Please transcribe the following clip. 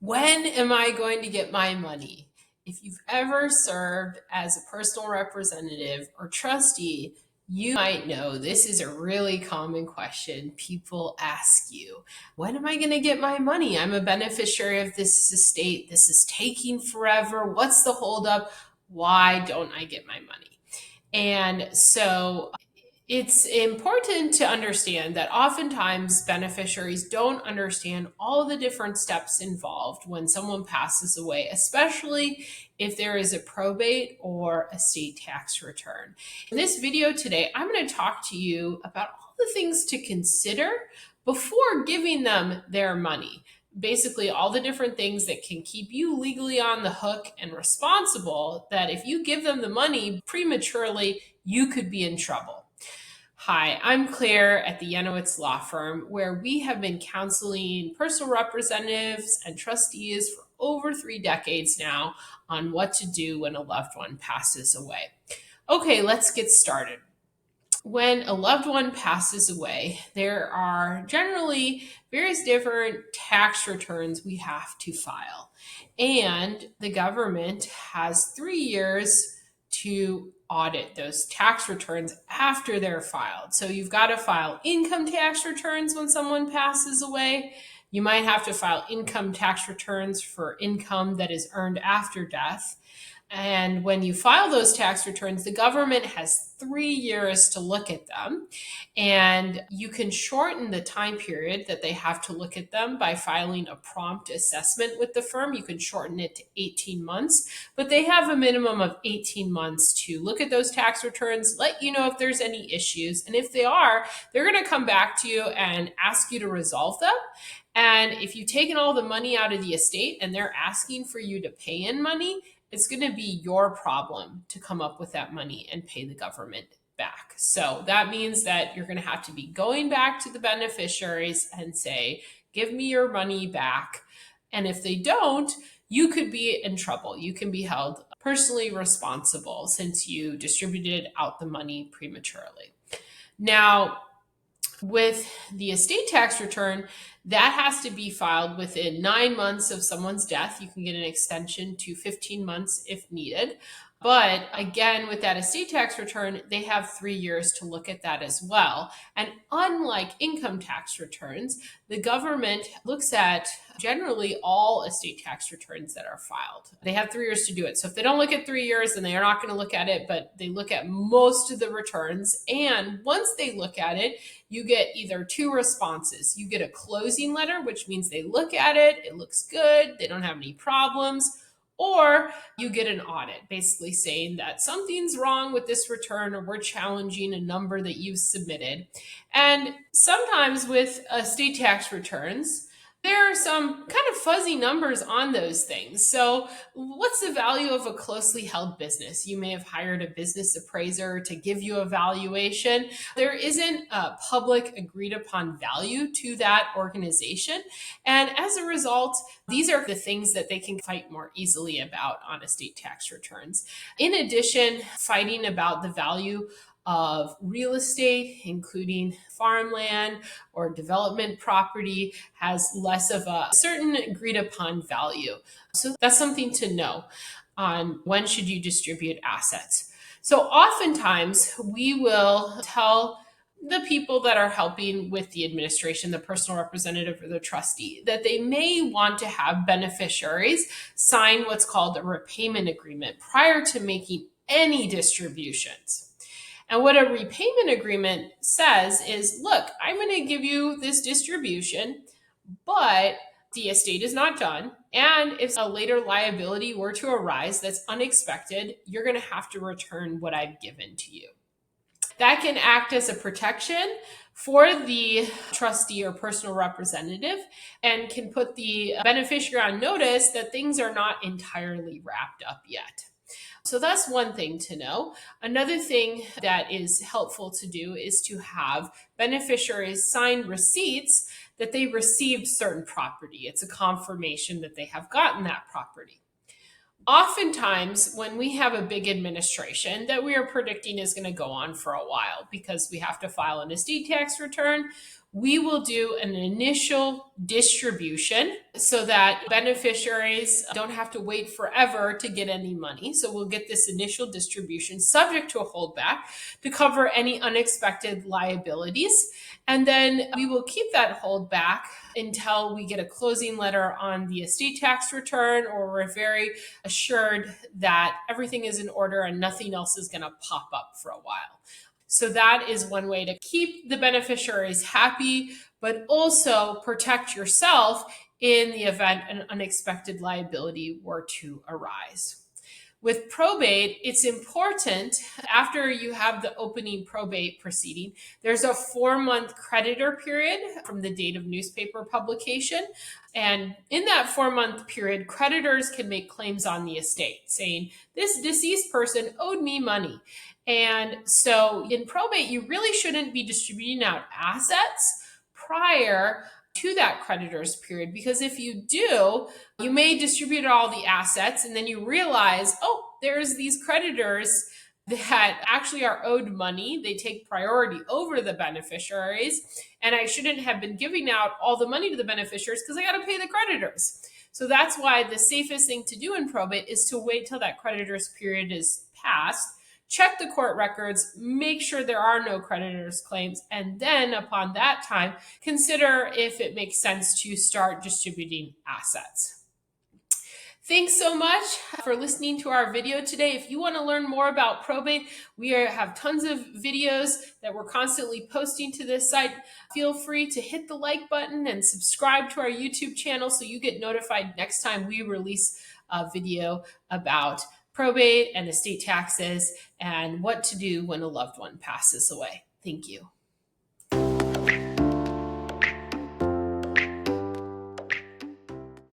When am I going to get my money? If you've ever served as a personal representative or trustee, you might know this is a really common question people ask you. When am I going to get my money? I'm a beneficiary of this estate. This is taking forever. What's the holdup? Why don't I get my money? And so it's important to understand that oftentimes beneficiaries don't understand all the different steps involved when someone passes away, especially if there is a probate or estate tax return. In this video today, I'm going to talk to you about all the things to consider before giving them their money. Basically, all the different things that can keep you legally on the hook and responsible, that if you give them the money prematurely, you could be in trouble. Hi, I'm Claire at the Yanowitz law firm, where we have been counseling personal representatives and trustees for over 3 decades now on what to do when a loved one passes away. Okay, let's get started. When a loved one passes away, there are generally various different tax returns we have to file. And the government has 3 years to audit those tax returns after they're filed. So you've got to file income tax returns when someone passes away. You might have to file income tax returns for income that is earned after death. And when you file those tax returns, the government has 3 years to look at them. And you can shorten the time period that they have to look at them by filing a prompt assessment with the firm. You can shorten it to 18 months, but they have a minimum of 18 months to look at those tax returns, let you know if there's any issues. And if they are, they're going to come back to you and ask you to resolve them. And if you've taken all the money out of the estate and they're asking for you to pay in money, it's going to be your problem to come up with that money and pay the government back. So that means that you're going to have to be going back to the beneficiaries and say, give me your money back. And if they don't, you could be in trouble. You can be held personally responsible since you distributed out the money prematurely. Now, with the estate tax return, that has to be filed within 9 months of someone's death. You can get an extension to 15 months if needed. But again, with that estate tax return, they have 3 years to look at that as well. And unlike income tax returns, the government looks at generally all estate tax returns that are filed. They have 3 years to do it. So if they don't look at 3 years, then they are not going to look at it, but they look at most of the returns. And once they look at it, you get either 2 responses. You get a closing letter, which means they look at it, it looks good, they don't have any problems. Or you get an audit, basically saying that something's wrong with this return or we're challenging a number that you've submitted. And sometimes with estate tax returns, there are some kind of fuzzy numbers on those things. So what's the value of a closely held business? You may have hired a business appraiser to give you a valuation. There isn't a public agreed upon value to that organization. And as a result, these are the things that they can fight more easily about on estate tax returns. In addition, fighting about the value of real estate, including farmland or development property, has less of a certain agreed upon value. So that's something to know on when should you distribute assets. So oftentimes we will tell the people that are helping with the administration, the personal representative or the trustee, that they may want to have beneficiaries sign what's called a repayment agreement prior to making any distributions. And what a repayment agreement says is, look, I'm going to give you this distribution, but the estate is not done. And if a later liability were to arise that's unexpected, you're going to have to return what I've given to you. That can act as a protection for the trustee or personal representative and can put the beneficiary on notice that things are not entirely wrapped up yet. So that's one thing to know. Another thing that is helpful to do is to have beneficiaries sign receipts that they received certain property. It's a confirmation that they have gotten that property. Oftentimes, when we have a big administration that we are predicting is going to go on for a while because we have to file an estate tax return, we will do an initial distribution so that beneficiaries don't have to wait forever to get any money. So we'll get this initial distribution subject to a holdback to cover any unexpected liabilities. And then we will keep that holdback until we get a closing letter on the estate tax return, or we're very assured that everything is in order and nothing else is going to pop up for a while. So that is one way to keep the beneficiaries happy, but also protect yourself in the event an unexpected liability were to arise. With probate, it's important after you have the opening probate proceeding, there's a 4-month creditor period from the date of newspaper publication. And in that 4-month period, creditors can make claims on the estate saying, this deceased person owed me money. And so in probate, you really shouldn't be distributing out assets prior to that creditor's period, because if you do, you may distribute all the assets and then you realize, oh, there's these creditors that actually are owed money. They take priority over the beneficiaries, and I shouldn't have been giving out all the money to the beneficiaries because I got to pay the creditors. So that's why the safest thing to do in probate is to wait till that creditor's period is passed. Check the court records, make sure there are no creditors' claims, and then upon that time, consider if it makes sense to start distributing assets. Thanks so much for listening to our video today. If you want to learn more about probate, we have tons of videos that we're constantly posting to this site. Feel free to hit the like button and subscribe to our YouTube channel so you get notified next time we release a video about probate and estate taxes and what to do when a loved one passes away. Thank you.